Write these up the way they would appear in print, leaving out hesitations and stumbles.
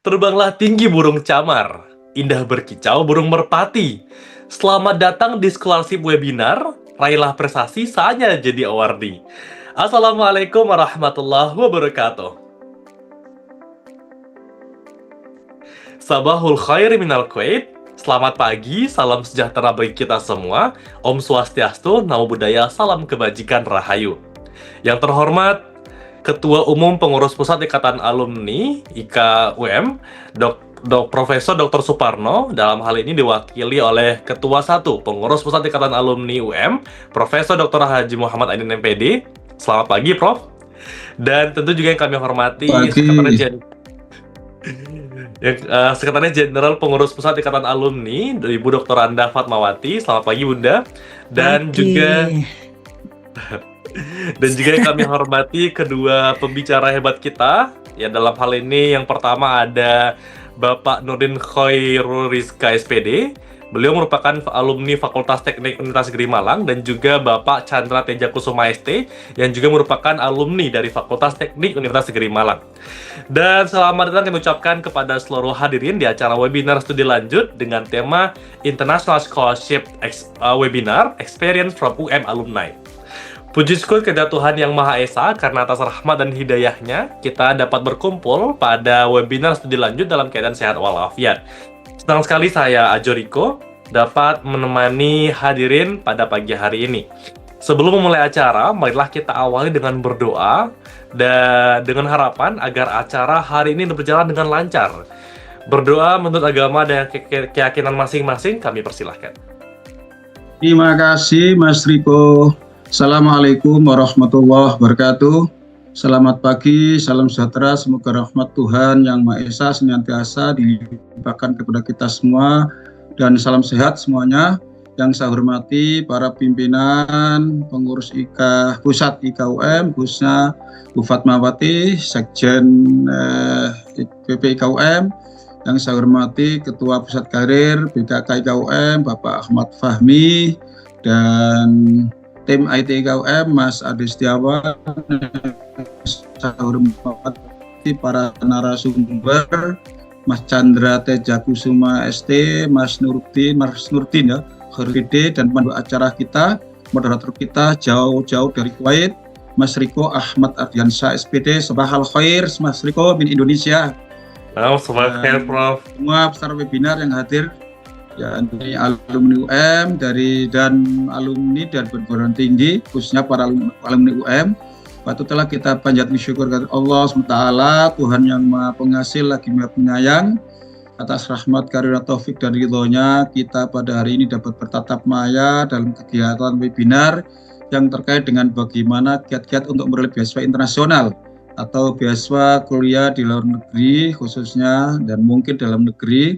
Terbanglah tinggi burung camar, indah berkicau burung merpati. Selamat datang di Scholarship Webinar, raihlah prestasi saatnya jadi awardee. Assalamualaikum warahmatullahi wabarakatuh. Sabahul khair minal Kuwait. Selamat pagi, salam sejahtera bagi kita semua. Om Swastiastu, Namo Buddhaya, salam kebajikan rahayu. Yang terhormat, Ketua Umum Pengurus Pusat Ikatan Alumni IKUM, Profesor Dr. Suparno, dalam hal ini diwakili oleh Ketua 1 Pengurus Pusat Ikatan Alumni UM, Profesor Dr. Haji Muhammad Aidin MPD. Selamat pagi, Prof. Dan tentu juga yang kami hormati Sekretaris Jenderal Pengurus Pusat Ikatan Alumni, Ibu Dr. Anda Fatmawati. Selamat pagi, Bunda. Dan juga yang kami hormati kedua pembicara hebat kita. Ya, dalam hal ini yang pertama ada Bapak Nurdin Khairul Rizka SPD. Beliau merupakan alumni Fakultas Teknik Universitas Negeri Malang, dan juga Bapak Chandra Teja Kusuma ST yang juga merupakan alumni dari Fakultas Teknik Universitas Negeri Malang. Dan selamat datang kami ucapkan kepada seluruh hadirin di acara webinar studi lanjut dengan tema International Scholarship Webinar Experience from UM Alumni. Puji syukur kepada Tuhan Yang Maha Esa, karena atas rahmat dan hidayahnya kita dapat berkumpul pada webinar studi lanjut dalam keadaan sehat walafiat. Senang sekali saya, Ajo Riko, dapat menemani hadirin pada pagi hari ini. Sebelum memulai acara, marilah kita awali dengan berdoa dan dengan harapan agar acara hari ini berjalan dengan lancar. Berdoa menurut agama dan keyakinan masing-masing, kami persilahkan. Terima kasih, Mas Riko. Assalamualaikum warahmatullahi wabarakatuh. Selamat pagi, salam sejahtera, semoga rahmat Tuhan Yang Maha Esa senantiasa dilimpahkan kepada kita semua, dan salam sehat semuanya. Yang saya hormati para pimpinan pengurus pusat IKUM, khususnya Bu Fatmawati, Sekjen PP IKUM. Yang saya hormati Ketua Pusat Karir BKK IKUM, Bapak Ahmad Fahmi, dan tim IT IKUM, Mas Adi Setiawan. Saya hormati para narasumber, Mas Chandra Teja Kusuma ST, Mas Nurdin ya, Khairul, dan pemandu acara kita, moderator kita jauh-jauh dari Kuwait, Mas Riko Ahmad Ardiansyah SPD. Sabahal khair, Mas Riko min Indonesia. Sabahal khair, Prof. Semua peserta webinar yang hadir, ya, dari alumni UM dan alumni dan perguruan tinggi, khususnya para alumni UM. Waktu telah kita panjat bersyukur kepada Allah SWT, Tuhan Yang Maha Pengasih lagi Maha Penyayang. Atas rahmat, karunia, taufik dan ridhonya, kita pada hari ini dapat bertatap maya dalam kegiatan webinar yang terkait dengan bagaimana kiat-kiat untuk memperoleh beasiswa internasional atau beasiswa kuliah di luar negeri khususnya, dan mungkin dalam negeri.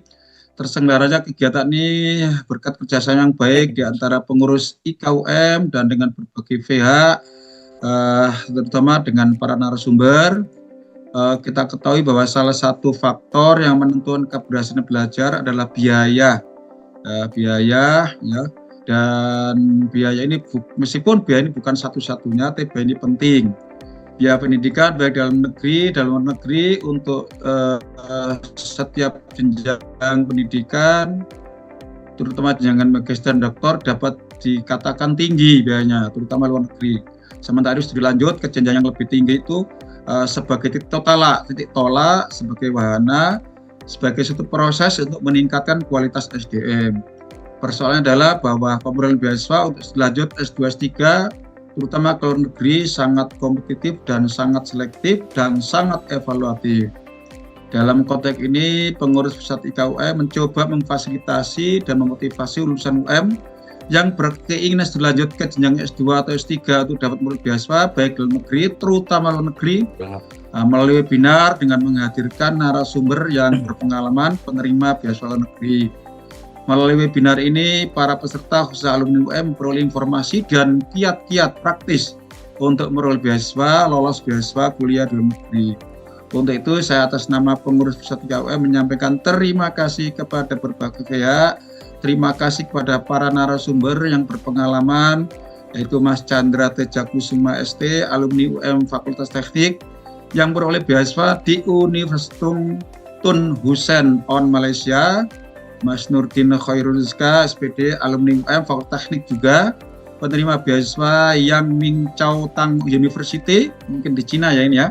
Terselenggaranya kegiatan ini berkat kerjasama yang baik di antara pengurus IKUM dan dengan berbagai pihak, terutama dengan para narasumber. Kita ketahui bahwa salah satu faktor yang menentukan keberhasilan belajar adalah biaya, ya. Dan biaya ini meskipun biaya ini bukan satu-satunya, tapi biaya ini penting. Biaya pendidikan baik dalam luar negeri untuk setiap jenjang pendidikan, terutama jenjang magister dan doktor, dapat dikatakan tinggi biayanya, terutama luar negeri. Sementara itu studi lanjut ke jenjang yang lebih tinggi itu sebagai titik tolak, sebagai wahana, sebagai suatu proses untuk meningkatkan kualitas SDM. Persoalannya adalah bahwa pemberian beasiswa untuk studi lanjut S2, S3, terutama ke luar negeri, sangat kompetitif dan sangat selektif dan sangat evaluatif. Dalam konteks ini, pengurus pusat IKUM mencoba memfasilitasi dan memotivasi lulusan UM yang berkeinginan studi lanjut ke jenjang S2 atau S3 itu dapat memperoleh beasiswa baik dalam negeri, terutama luar negeri, melalui webinar dengan menghadirkan narasumber yang berpengalaman penerima beasiswa luar negeri. Melalui webinar ini, para peserta khusus alumni UM memperoleh informasi dan kiat-kiat praktis untuk memperoleh beasiswa, lolos beasiswa kuliah di luar negeri. Untuk itu, saya atas nama pengurus pusat IKUM menyampaikan terima kasih kepada berbagai pihak. Terima kasih kepada para narasumber yang berpengalaman, yaitu Mas Chandra Teja Kusuma ST, alumni UM Fakultas Teknik, yang beroleh beasiswa di Universitas Tun Hussein on Malaysia, Mas Nurdin Khairul Rizka SPD alumni UM Fakultas Teknik juga, penerima beasiswa Yang Ming Chao Tang University, mungkin di Cina ya ini ya,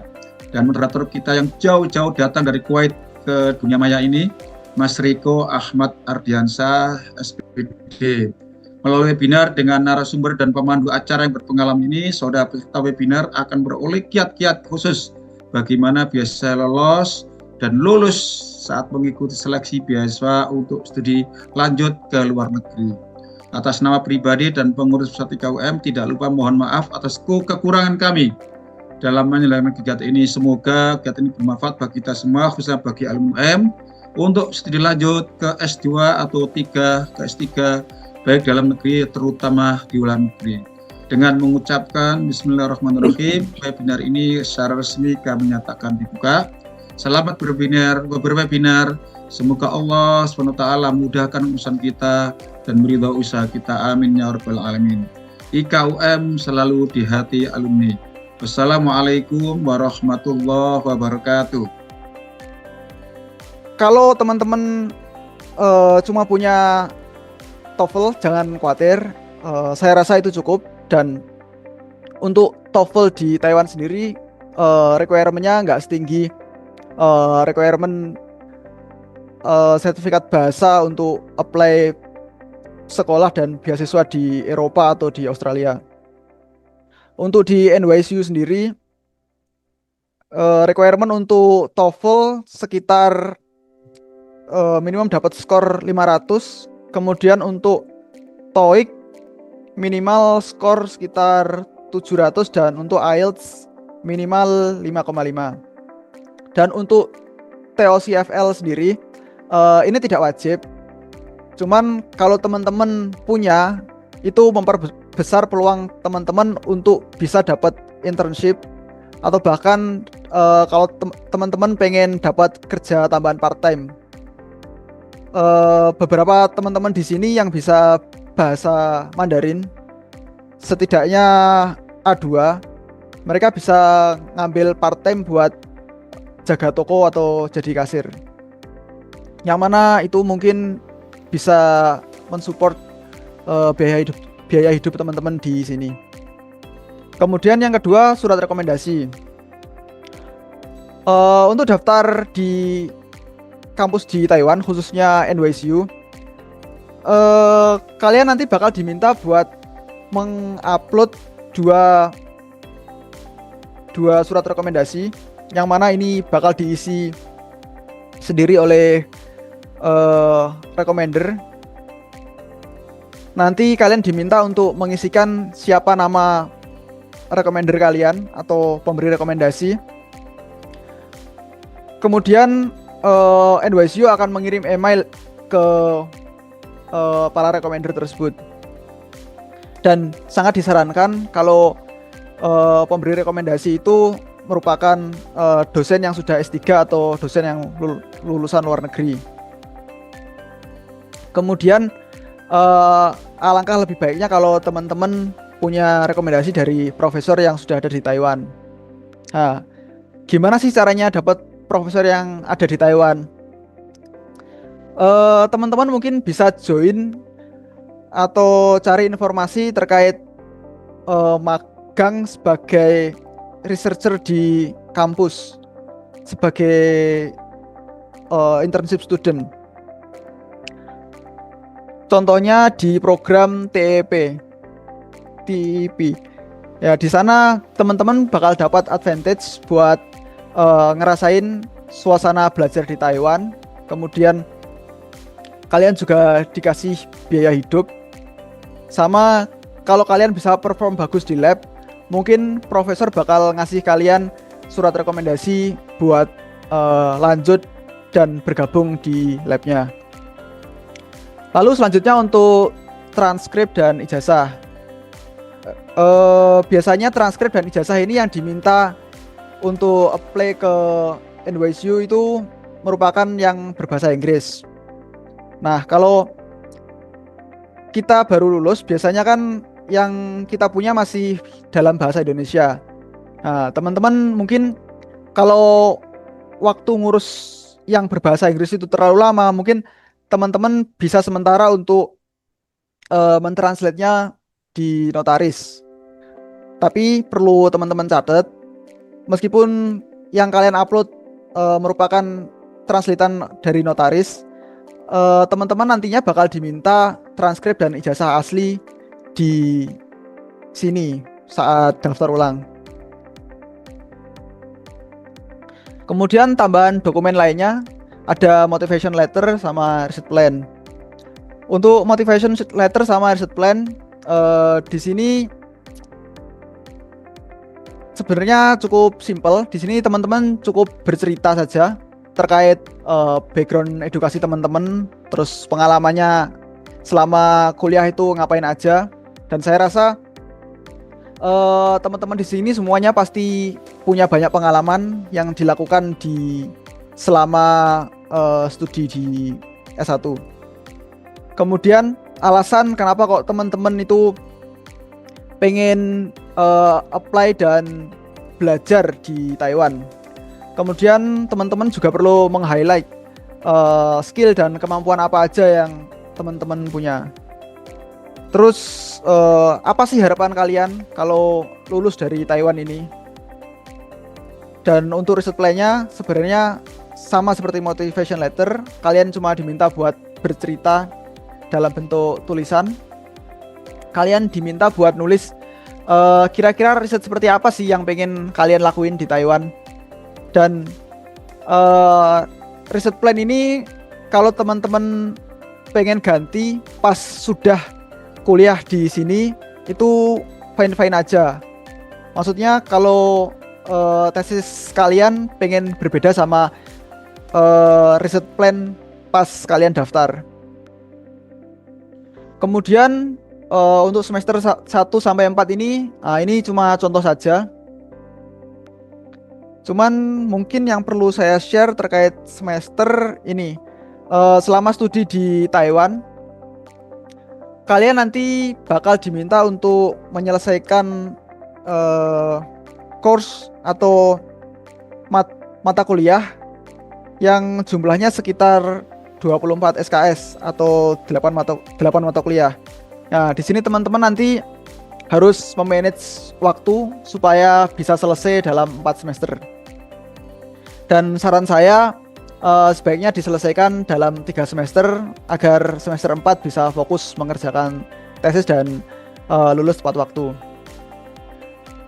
dan moderator kita yang jauh-jauh datang dari Kuwait ke dunia maya ini, Mas Riko Ahmad Ardiansah SPD. Melalui webinar dengan narasumber dan pemandu acara yang berpengalaman ini, saudara peserta webinar akan beroleh kiat-kiat khusus bagaimana beasiswa lolos dan lulus saat mengikuti seleksi beasiswa untuk studi lanjut ke luar negeri. Atas nama pribadi dan pengurus Pusat IKUM, tidak lupa mohon maaf atas kekurangan kami dalam menyelenggarakan kegiatan ini. Semoga kegiatan ini bermanfaat bagi kita semua, khususnya bagi alumni UM, untuk studi lanjut ke S2 atau ke S3, baik dalam negeri terutama di luar negeri. Dengan mengucapkan Bismillahirrahmanirrahim, webinar ini secara resmi kami nyatakan dibuka. Selamat berwebinar. Semoga Allah SWT mudahkan urusan kita dan meridhai usaha kita. Amin ya rabbal alamin. IKUM selalu di hati alumni. Wassalamualaikum warahmatullahi wabarakatuh. Kalau teman-teman cuma punya TOEFL, jangan khawatir. Saya rasa itu cukup. Dan untuk TOEFL di Taiwan sendiri, requirement-nya nggak setinggi requirement sertifikat bahasa untuk apply sekolah dan beasiswa di Eropa atau di Australia. Untuk di NYSU sendiri, requirement untuk TOEFL sekitar minimum dapat skor 500. Kemudian untuk TOEIC minimal skor sekitar 700 dan untuk IELTS minimal 5,5. Dan untuk TOCFL sendiri ini tidak wajib. Cuman kalau teman-teman punya, itu memperbesar peluang teman-teman untuk bisa dapat internship, atau bahkan kalau teman-teman pengen dapat kerja tambahan part-time. Beberapa teman-teman di sini yang bisa bahasa Mandarin setidaknya A2, mereka bisa ngambil part-time buat jaga toko atau jadi kasir, yang mana itu mungkin bisa mensupport biaya hidup teman-teman di sini. Kemudian yang kedua, surat rekomendasi. Untuk daftar di kampus di Taiwan, khususnya NYSU, kalian nanti bakal diminta buat mengupload dua surat rekomendasi, yang mana ini bakal diisi sendiri oleh recommender. Nanti kalian diminta untuk mengisikan siapa nama recommender kalian atau pemberi rekomendasi. Kemudian NYSU akan mengirim email ke para recommender tersebut. Dan sangat disarankan kalau pemberi rekomendasi itu merupakan dosen yang sudah S3 atau dosen yang lulusan luar negeri. Kemudian alangkah lebih baiknya kalau teman-teman punya rekomendasi dari profesor yang sudah ada di Taiwan. Nah, gimana sih caranya dapat profesor yang ada di Taiwan? Teman-teman mungkin bisa join atau cari informasi terkait magang sebagai researcher di kampus, sebagai internship student. Contohnya di program TEP. Ya, di sana teman-teman bakal dapat advantage buat ngerasain suasana belajar di Taiwan. Kemudian kalian juga dikasih biaya hidup. Sama kalau kalian bisa perform bagus di lab, mungkin profesor bakal ngasih kalian surat rekomendasi buat lanjut dan bergabung di labnya. Lalu selanjutnya untuk transkrip dan ijazah. Biasanya transkrip dan ijazah ini yang diminta untuk apply ke NYSU itu merupakan yang berbahasa Inggris. Nah, kalau kita baru lulus, biasanya kan yang kita punya masih dalam bahasa Indonesia. Nah, teman-teman mungkin kalau waktu ngurus yang berbahasa Inggris itu terlalu lama, mungkin teman-teman bisa sementara untuk mentranslate-nya di Notaris. Tapi perlu teman-teman catat, meskipun yang kalian upload merupakan translatean dari Notaris, teman-teman nantinya bakal diminta transkrip dan ijazah asli di sini saat daftar ulang. Kemudian tambahan dokumen lainnya ada motivation letter sama research plan. Untuk motivation letter sama research plan di sini sebenarnya cukup simple. Di sini teman-teman cukup bercerita saja terkait background edukasi teman-teman, terus pengalamannya selama kuliah itu ngapain aja. Dan saya rasa teman-teman di sini semuanya pasti punya banyak pengalaman yang dilakukan di selama studi di S1. Kemudian alasan kenapa kok teman-teman itu pengen apply dan belajar di Taiwan. Kemudian teman-teman juga perlu meng-highlight skill dan kemampuan apa aja yang teman-teman punya. Terus apa sih harapan kalian kalau lulus dari Taiwan ini? Dan untuk research plan-nya sebenarnya sama seperti motivation letter, kalian cuma diminta buat bercerita dalam bentuk tulisan. Kalian diminta buat nulis kira-kira riset seperti apa sih yang pengen kalian lakuin di Taiwan. Dan riset plan ini kalau teman-teman pengen ganti pas sudah kuliah di sini itu fine-fine aja. Maksudnya kalau tesis kalian pengen berbeda sama riset plan pas kalian daftar. Kemudian untuk semester 1 sampai 4 ini cuma contoh saja. Cuman mungkin yang perlu saya share terkait semester ini, selama studi di Taiwan, kalian nanti bakal diminta untuk menyelesaikan course atau mata kuliah yang jumlahnya sekitar 24 SKS atau 8 mata kuliah. Nah, di sini teman-teman nanti harus memanage waktu supaya bisa selesai dalam 4 semester. Dan saran saya sebaiknya diselesaikan dalam 3 semester agar semester 4 bisa fokus mengerjakan tesis dan lulus tepat waktu.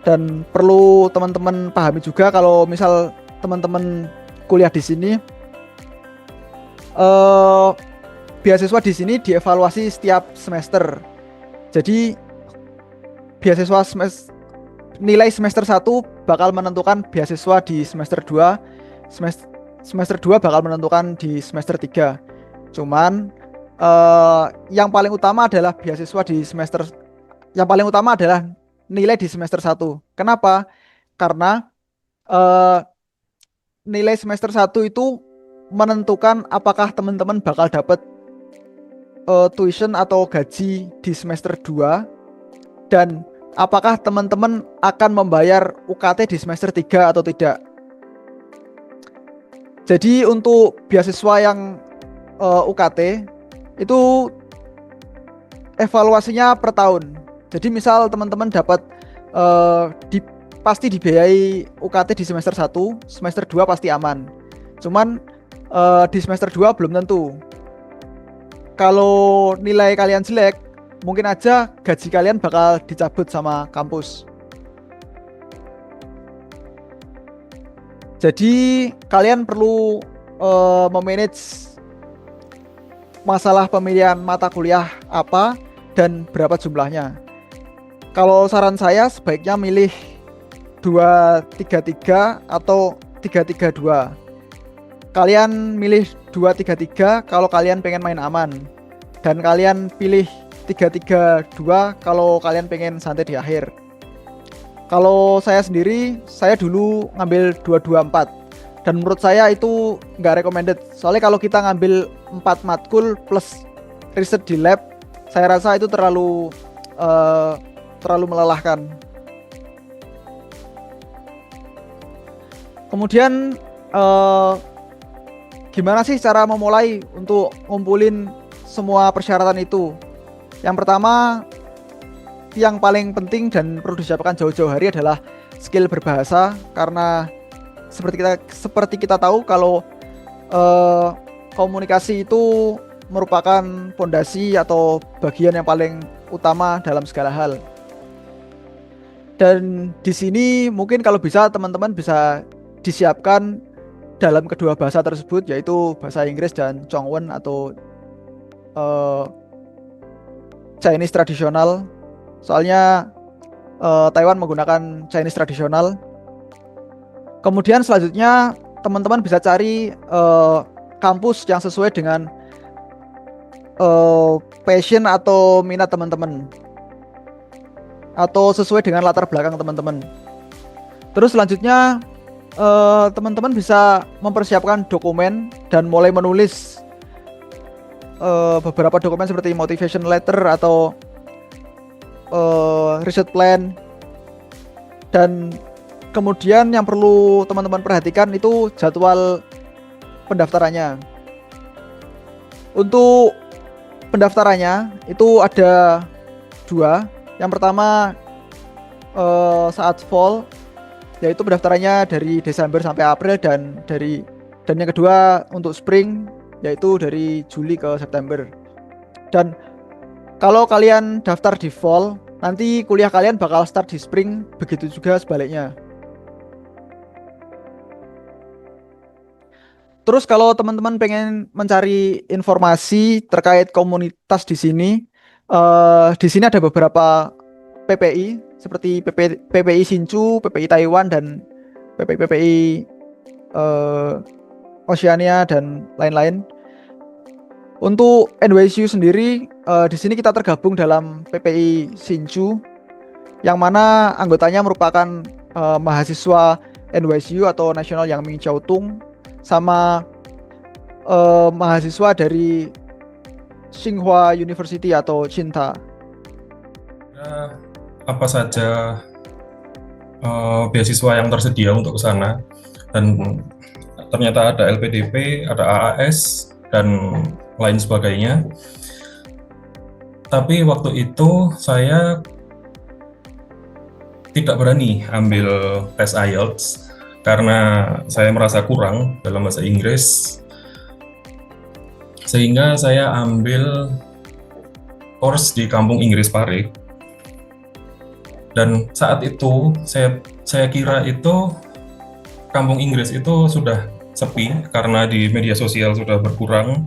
Dan perlu teman-teman pahami juga kalau misal teman-teman kuliah di sini, beasiswa di sini dievaluasi setiap semester. Jadi beasiswa nilai semester 1 bakal menentukan beasiswa di semester 2, semester 2 bakal menentukan di semester 3. Cuman yang paling utama adalah nilai di semester 1. Kenapa? Karena nilai semester 1 itu menentukan apakah teman-teman bakal dapat tuition atau gaji di semester 2 dan apakah teman-teman akan membayar UKT di semester 3 atau tidak. Jadi untuk beasiswa yang UKT itu evaluasinya per tahun. Jadi misal teman-teman dapat pasti dibiayai UKT di semester 1, semester 2 pasti aman. Cuman di semester 2 belum tentu. Kalau nilai kalian jelek, mungkin aja gaji kalian bakal dicabut sama kampus. Jadi kalian perlu memanage masalah pemilihan mata kuliah apa dan berapa jumlahnya. Kalau saran saya sebaiknya milih 233 atau 332. Kalian milih 233 kalau kalian pengen main aman, dan kalian pilih 332 kalau kalian pengen santai di akhir. Kalau saya sendiri, saya dulu ngambil 224 dan menurut saya itu nggak recommended. Soalnya kalau kita ngambil 4 matkul plus riset di lab, saya rasa itu terlalu melelahkan. Kemudian gimana sih cara memulai untuk ngumpulin semua persyaratan itu? Yang pertama, yang paling penting dan perlu disiapkan jauh-jauh hari adalah skill berbahasa, karena seperti kita tahu kalau komunikasi itu merupakan fondasi atau bagian yang paling utama dalam segala hal. Dan di sini mungkin kalau bisa teman-teman bisa disiapkan dalam kedua bahasa tersebut, yaitu bahasa Inggris dan Zhongwen atau Chinese tradisional. Soalnya Taiwan menggunakan Chinese tradisional. Kemudian selanjutnya teman-teman bisa cari kampus yang sesuai dengan passion atau minat teman-teman, atau sesuai dengan latar belakang teman-teman. Terus selanjutnya teman-teman bisa mempersiapkan dokumen dan mulai menulis beberapa dokumen seperti motivation letter atau research plan. Dan kemudian yang perlu teman-teman perhatikan itu jadwal pendaftarannya. Untuk pendaftarannya itu ada 2. Yang pertama saat fall, yaitu pendaftarannya dari Desember sampai April, dan yang kedua untuk spring, yaitu dari Juli ke September. Dan kalau kalian daftar di fall, nanti kuliah kalian bakal start di spring, begitu juga sebaliknya. Terus kalau teman-teman pengen mencari informasi terkait komunitas di sini ada beberapa PPI seperti PPI Hsinchu, PPI Taiwan, dan PPI Oceania dan lain-lain. Untuk NYSU sendiri, di sini kita tergabung dalam PPI Hsinchu, yang mana anggotanya merupakan mahasiswa NYSU atau National Yangming Jiaotung, sama mahasiswa dari Tsinghua University atau Tsinghua. Apa saja beasiswa yang tersedia untuk ke sana, dan ternyata ada LPDP, ada AAS, dan lain sebagainya. Tapi waktu itu saya tidak berani ambil tes IELTS karena saya merasa kurang dalam bahasa Inggris, sehingga saya ambil course di Kampung Inggris Pare. Dan saat itu saya kira itu Kampung Inggris itu sudah sepi karena di media sosial sudah berkurang.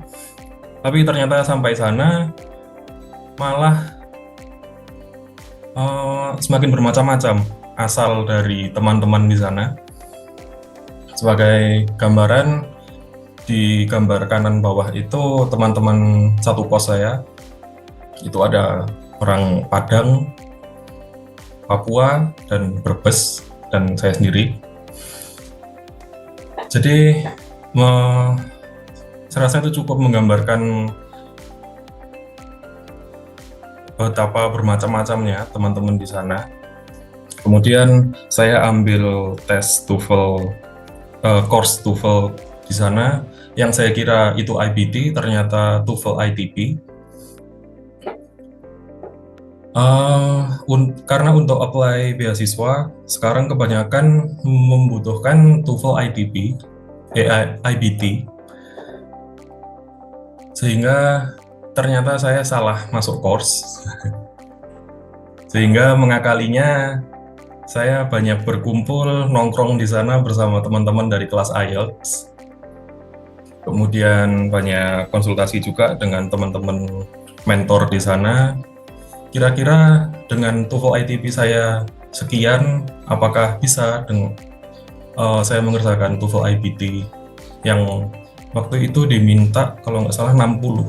Tapi ternyata sampai sana malah semakin bermacam-macam asal dari teman-teman di sana. Sebagai gambaran, di gambar kanan bawah itu teman-teman satu kos saya. Itu ada orang Padang, Papua, dan Brebes, dan saya sendiri. Jadi saya rasa itu cukup menggambarkan betapa bermacam-macamnya teman-teman di sana. Kemudian saya ambil tes TOEFL, course TOEFL di sana, yang saya kira itu IBT, ternyata TOEFL ITP. Karena untuk apply beasiswa sekarang kebanyakan membutuhkan TOEFL IBT, sehingga ternyata saya salah masuk course. Sehingga mengakalinya saya banyak berkumpul nongkrong di sana bersama teman-teman dari kelas IELTS. Kemudian banyak konsultasi juga dengan teman-teman mentor di sana. Kira-kira dengan TOEFL ITP saya sekian, apakah bisa saya mengerjakan TOEFL IBT yang waktu itu diminta kalau nggak salah 60.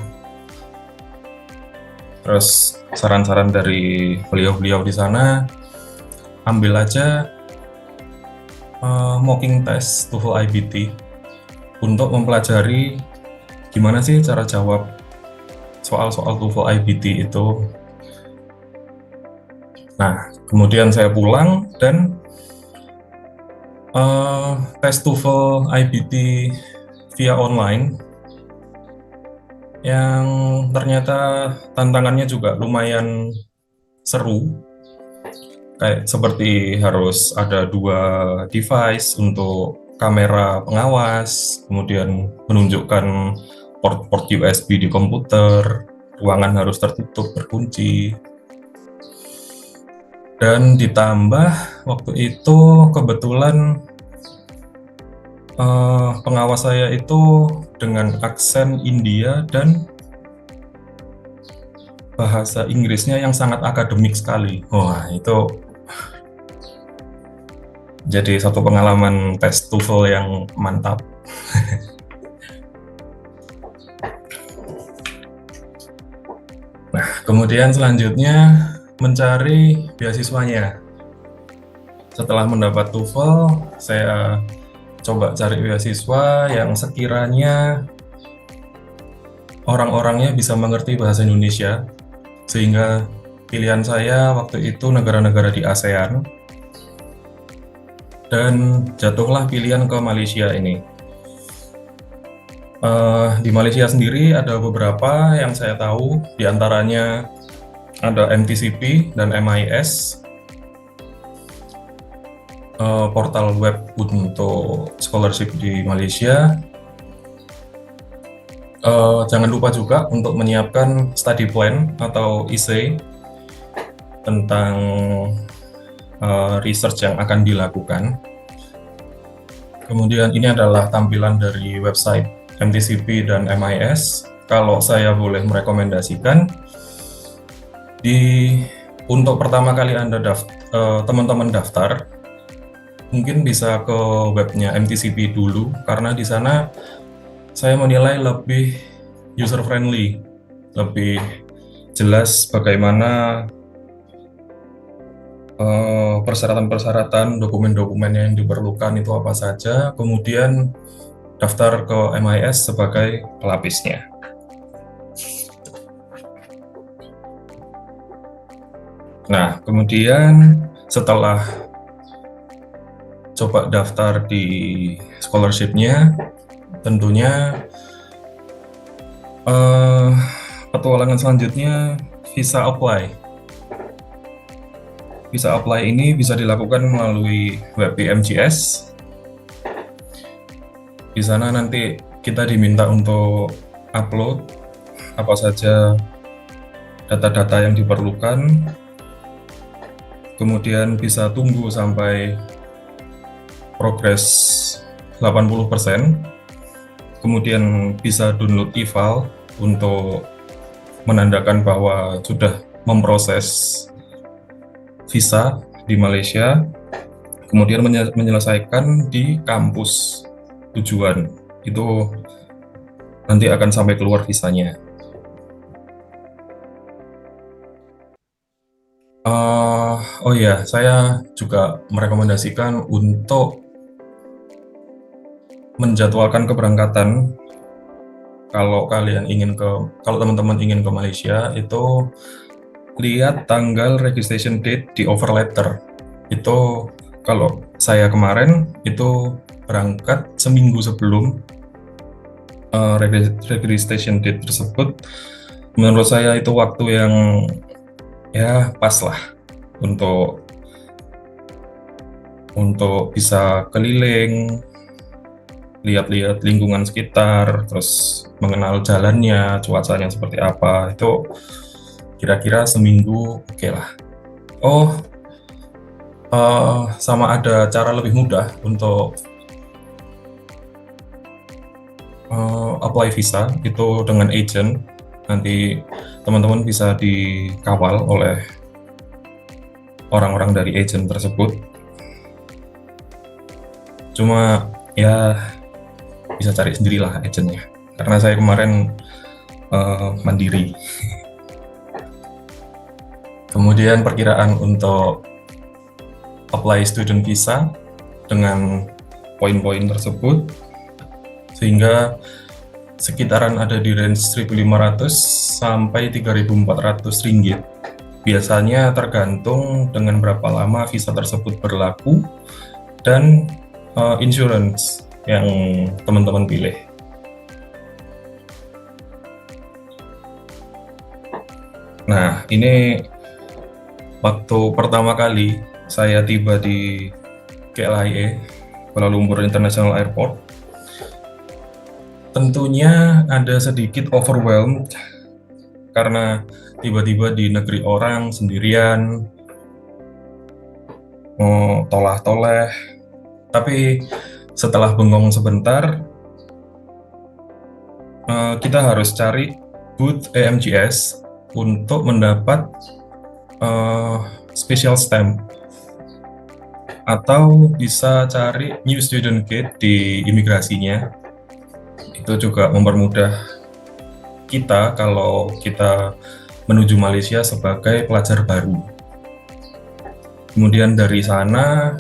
Terus saran-saran dari beliau-beliau di sana, ambil aja mocking test TOEFL IBT untuk mempelajari gimana sih cara jawab soal-soal TOEFL IBT itu. Nah, kemudian saya pulang dan tes TOEFL IBT via online yang ternyata tantangannya juga lumayan seru, kayak seperti harus ada 2 device untuk kamera pengawas, kemudian menunjukkan port-port USB di komputer, ruangan harus tertutup berkunci. Dan ditambah waktu itu kebetulan pengawas saya itu dengan aksen India dan bahasa Inggrisnya yang sangat akademik sekali. Wah, itu jadi satu pengalaman tes TOEFL yang mantap. Nah, kemudian selanjutnya mencari beasiswanya. Setelah mendapat TOEFL, saya coba cari beasiswa yang sekiranya orang-orangnya bisa mengerti bahasa Indonesia, sehingga pilihan saya waktu itu negara-negara di ASEAN, dan jatuhlah pilihan ke Malaysia ini. Di Malaysia sendiri ada beberapa yang saya tahu, diantaranya ada MTCP dan MIS, portal web untuk scholarship di Malaysia. Jangan lupa juga untuk menyiapkan study plan atau essay tentang research yang akan dilakukan. Kemudian ini adalah tampilan dari website MTCP dan MIS. Kalau saya boleh merekomendasikan, untuk pertama kali teman-teman daftar, mungkin bisa ke webnya MTCP dulu, karena di sana saya menilai lebih user friendly, lebih jelas bagaimana persyaratan-persyaratan, dokumen-dokumen yang diperlukan itu apa saja, kemudian daftar ke MIS sebagai pelapisnya. Nah, kemudian setelah coba daftar di scholarship-nya, tentunya petualangan selanjutnya visa apply. Visa apply ini bisa dilakukan melalui web PMGS. Di sana nanti kita diminta untuk upload apa saja data-data yang diperlukan, kemudian bisa tunggu sampai progres 80%, kemudian bisa download e-file untuk menandakan bahwa sudah memproses visa di Malaysia, kemudian menyelesaikan di kampus tujuan. Itu nanti akan sampai keluar visanya. Oh iya, saya juga merekomendasikan untuk menjadwalkan keberangkatan. Kalau teman-teman ingin ke Malaysia, itu lihat tanggal registration date di offer letter. Itu kalau saya kemarin itu berangkat seminggu sebelum registration date tersebut. Menurut saya itu waktu yang ya pas lah untuk bisa keliling, lihat-lihat lingkungan sekitar, terus mengenal jalannya, cuacanya seperti apa. Itu kira-kira seminggu oke lah. Sama ada cara lebih mudah untuk apply visa, itu dengan agent. Nanti teman-teman bisa dikawal oleh orang-orang dari agent tersebut. Cuma ya bisa cari sendirilah agentnya, karena saya kemarin mandiri. Kemudian perkiraan untuk apply student visa dengan poin-poin tersebut, sehingga sekitaran ada di range 1.500 sampai 3.400 ringgit. Biasanya tergantung dengan berapa lama visa tersebut berlaku dan insurance yang teman-teman pilih. ini waktu pertama kali saya tiba di KLIA, Kuala Lumpur International Airport, tentunya ada sedikit overwhelmed karena tiba-tiba di negeri orang sendirian, mau tolah-toleh. Tapi setelah bengong sebentar, kita harus cari booth AMGS untuk mendapat special stamp, atau bisa cari new student gate di imigrasinya. Itu juga mempermudah kita kalau kita menuju Malaysia sebagai pelajar baru. Kemudian dari sana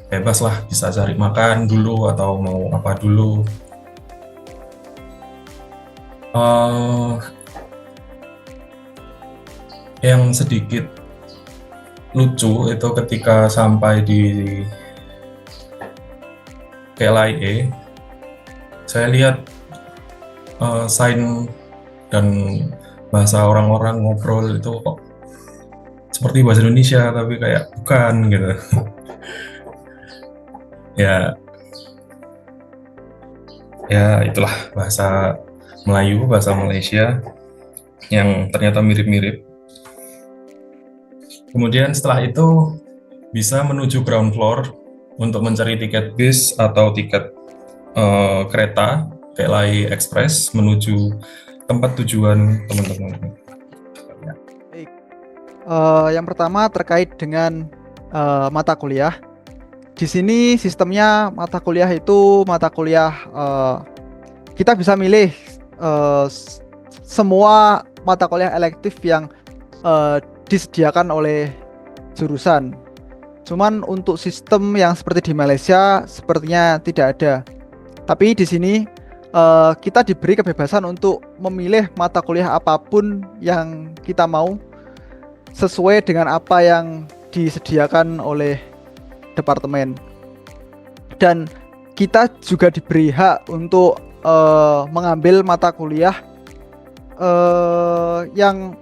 bebas lah, bisa cari makan dulu atau mau apa dulu. Yang sedikit lucu itu ketika sampai di KLIA, saya lihat sign dan bahasa orang-orang ngobrol itu kok seperti bahasa Indonesia tapi kayak bukan gitu. ya itulah bahasa Melayu, bahasa Malaysia yang ternyata mirip-mirip. Kemudian setelah itu bisa menuju ground floor untuk mencari tiket bis atau tiket kereta KLIA Express menuju tempat tujuan teman-teman. Baik. Yang pertama terkait dengan mata kuliah. Di sini sistemnya mata kuliah itu mata kuliah kita bisa milih semua mata kuliah elektif yang disediakan oleh jurusan. Cuman untuk sistem yang seperti di Malaysia sepertinya tidak ada. Tapi di sini kita diberi kebebasan untuk memilih mata kuliah apapun yang kita mau sesuai dengan apa yang disediakan oleh departemen. Dan kita juga diberi hak untuk mengambil mata kuliah yang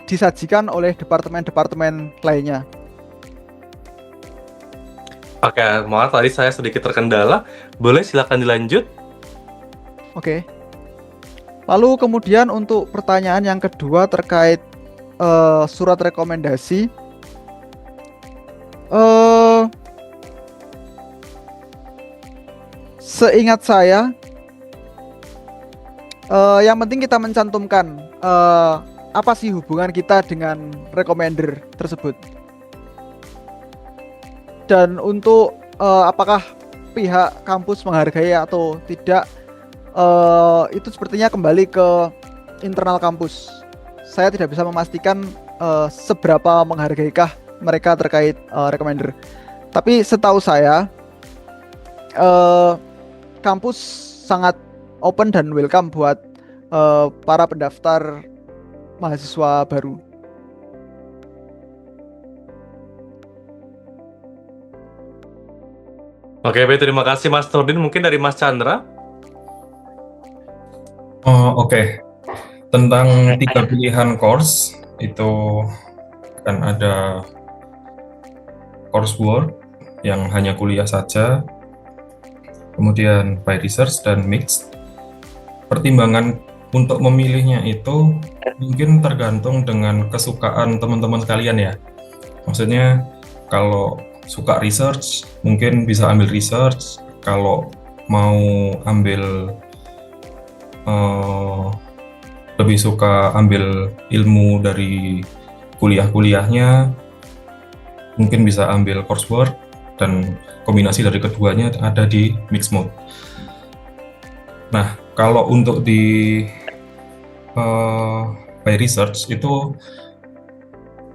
disajikan oleh departemen-departemen lainnya. Oke, maaf tadi saya sedikit terkendala. Boleh silakan dilanjut? Oke. Lalu kemudian untuk pertanyaan yang kedua terkait surat rekomendasi. Seingat saya, yang penting kita mencantumkan apa sih hubungan kita dengan recommender tersebut. Dan untuk apakah pihak kampus menghargai atau tidak, itu sepertinya kembali ke internal kampus. Saya tidak bisa memastikan seberapa menghargaikah mereka terkait recommender. Tapi setahu saya, kampus sangat open dan welcome buat para pendaftar mahasiswa baru. Oke, baik, terima kasih Mas Nurdin. Mungkin dari Mas Chandra? Oke. Tentang 3 pilihan course, itu kan ada coursework yang hanya kuliah saja, kemudian by research dan mixed. Pertimbangan untuk memilihnya itu mungkin tergantung dengan kesukaan teman-teman sekalian ya. Maksudnya kalau suka research mungkin bisa ambil research, kalau mau ambil lebih suka ambil ilmu dari kuliah-kuliahnya mungkin bisa ambil coursework, dan kombinasi dari keduanya ada di mixed mode. Nah, kalau untuk di by research itu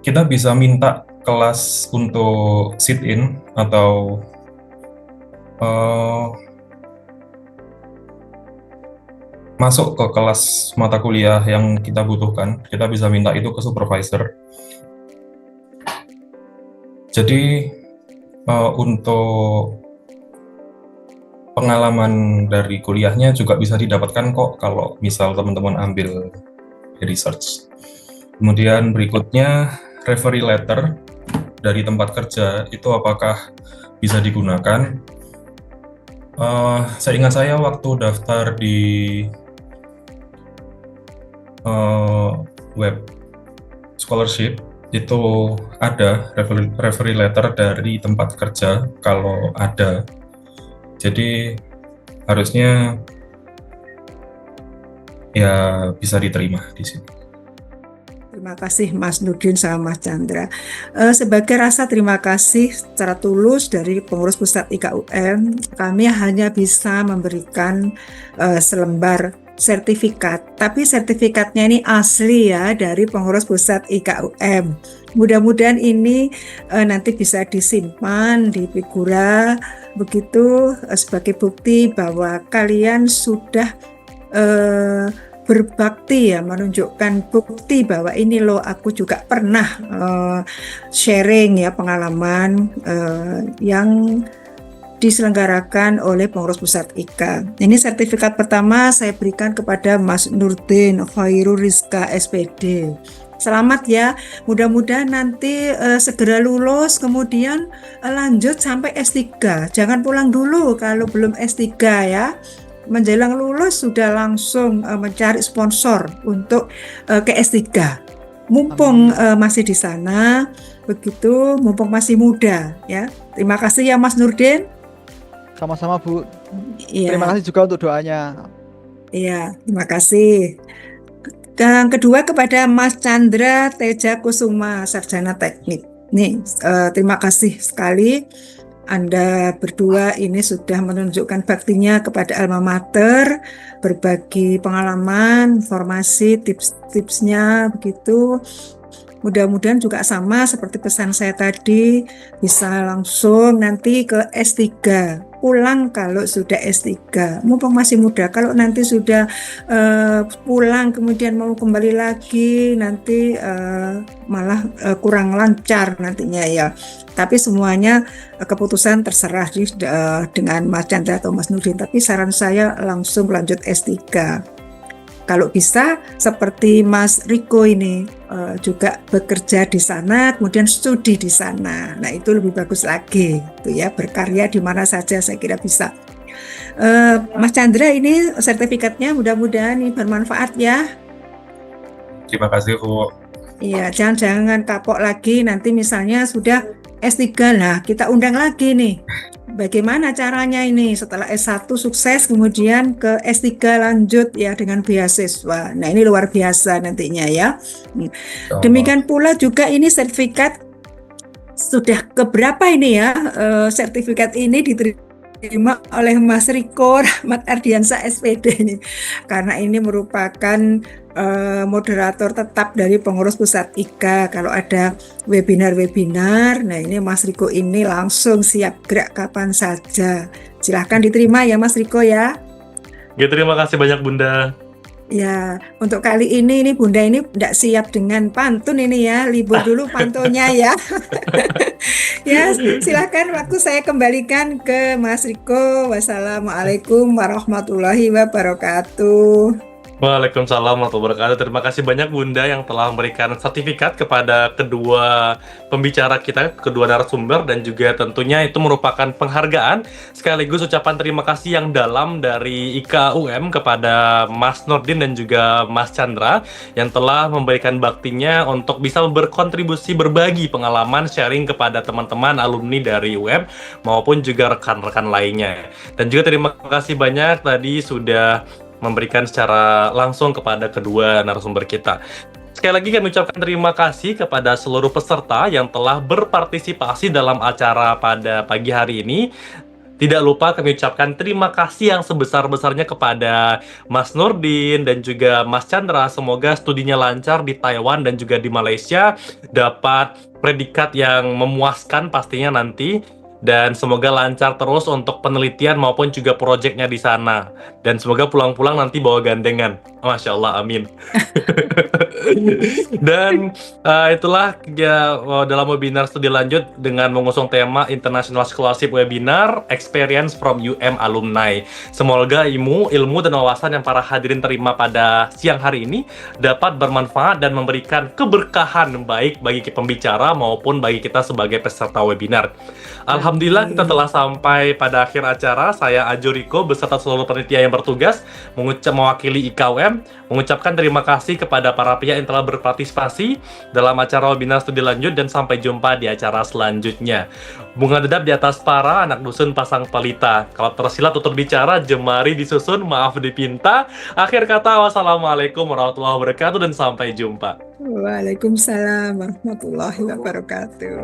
kita bisa minta kelas untuk sit in atau masuk ke kelas mata kuliah yang kita butuhkan. Kita bisa minta itu ke supervisor. Jadi untuk pengalaman dari kuliahnya juga bisa didapatkan kok kalau misal teman-teman ambil research. Kemudian berikutnya referee letter dari tempat kerja itu apakah bisa digunakan? Seingat saya waktu daftar di web scholarship itu ada referee letter dari tempat kerja kalau ada. Jadi harusnya ya bisa diterima di sini. Terima kasih Mas Nurdin sama Mas Chandra. Sebagai rasa terima kasih secara tulus dari pengurus pusat IKUM, kami hanya bisa memberikan selembar sertifikat, tapi sertifikatnya ini asli ya dari pengurus pusat IKUM. Mudah-mudahan ini nanti bisa disimpan di Figura begitu sebagai bukti bahwa kalian sudah berbakti ya, menunjukkan bukti bahwa ini loh aku juga pernah sharing ya pengalaman yang diselenggarakan oleh pengurus pusat IKA. Ini sertifikat pertama saya berikan kepada Mas Nurdin Khairul Rizka SPD. Selamat ya, mudah-mudahan nanti segera lulus, kemudian lanjut sampai S3. Jangan pulang dulu kalau belum S3 ya. Menjelang lulus sudah langsung mencari sponsor untuk ke S3. Mumpung masih di sana, begitu, mumpung masih muda ya. Terima kasih ya Mas Nurdin. Sama-sama Bu. Ya. Terima kasih juga untuk doanya. Iya, terima kasih. Dan kedua kepada Mas Chandra Teja Kusuma, Sarjana Teknik. Nih, terima kasih sekali. Anda berdua ini sudah menunjukkan baktinya kepada alma mater, berbagi pengalaman, informasi, tips-tipsnya begitu. Mudah-mudahan juga sama seperti pesan saya tadi, bisa langsung nanti ke S3. Pulang kalau sudah S3, mumpung masih muda. Kalau nanti sudah pulang kemudian mau kembali lagi, nanti malah kurang lancar nantinya ya. Tapi semuanya keputusan terserah dengan Mas Chandra atau Mas Nurdin. Tapi saran saya langsung lanjut S3. Kalau bisa seperti Mas Riko ini juga bekerja di sana, kemudian studi di sana. Nah itu lebih bagus lagi, tuh ya, berkarya di mana saja saya kira bisa. Mas Chandra ini sertifikatnya mudah-mudahan ini bermanfaat ya. Terima kasih Bu. Iya, jangan kapok lagi nanti misalnya sudah S3 lah, kita undang lagi nih. Bagaimana caranya ini setelah S1 sukses kemudian ke S3 lanjut ya dengan beasiswa. Nah ini luar biasa nantinya ya. Demikian pula juga ini sertifikat sudah keberapa ini ya, sertifikat ini diterima oleh Mas Riko Rahmat Ardiansa SPD ini. Karena ini merupakan moderator tetap dari pengurus pusat IKA. Kalau ada webinar, nah ini Mas Riko ini langsung siap gerak kapan saja. Silahkan diterima ya Mas Riko ya. Ya, terima kasih banyak Bunda. Ya, untuk kali ini Bunda ini tidak siap dengan pantun ini ya, libur dulu pantunnya ya. Ya, silakan waktu saya kembalikan ke Mas Riko. Wassalamualaikum warahmatullahi wabarakatuh. Waalaikumsalam warahmatullahi wabarakatuh. Terima kasih banyak Bunda yang telah memberikan sertifikat kepada kedua pembicara kita, kedua narasumber, dan juga tentunya itu merupakan penghargaan sekaligus ucapan terima kasih yang dalam dari IKUM kepada Mas Nurdin dan juga Mas Chandra yang telah memberikan baktinya untuk bisa berkontribusi, berbagi pengalaman, sharing kepada teman-teman alumni dari UM maupun juga rekan-rekan lainnya. Dan juga terima kasih banyak tadi sudah memberikan secara langsung kepada kedua narasumber kita. Sekali lagi kami ucapkan terima kasih kepada seluruh peserta yang telah berpartisipasi dalam acara pada pagi hari ini. Tidak lupa kami ucapkan terima kasih yang sebesar-besarnya kepada Mas Nurdin dan juga Mas Chandra. Semoga studinya lancar di Taiwan dan juga di Malaysia, dapat predikat yang memuaskan pastinya nanti. Dan semoga lancar terus untuk penelitian maupun juga proyeknya di sana. Dan semoga pulang-pulang nanti bawa gandengan. Masya Allah, amin. Dan itulah ya, dalam webinar studi lanjut dengan mengusung tema International Scholarship Webinar Experience from UM Alumni. Semoga ilmu dan wawasan yang para hadirin terima pada siang hari ini dapat bermanfaat dan memberikan keberkahan baik bagi pembicara maupun bagi kita sebagai peserta webinar. Alhamdulillah kita telah sampai pada akhir acara. Saya Ajo Riko beserta seluruh panitia yang bertugas mewakili IKUM mengucapkan terima kasih kepada para pihak yang telah berpartisipasi dalam acara webinar studi lanjut dan sampai jumpa di acara selanjutnya. Bunga dedap di atas para, anak dusun pasang pelita. Kalau tersilat tutur bicara, jemari disusun, maaf dipinta. Akhir kata, wassalamualaikum warahmatullahi wabarakatuh dan sampai jumpa. Waalaikumsalam warahmatullahi wabarakatuh.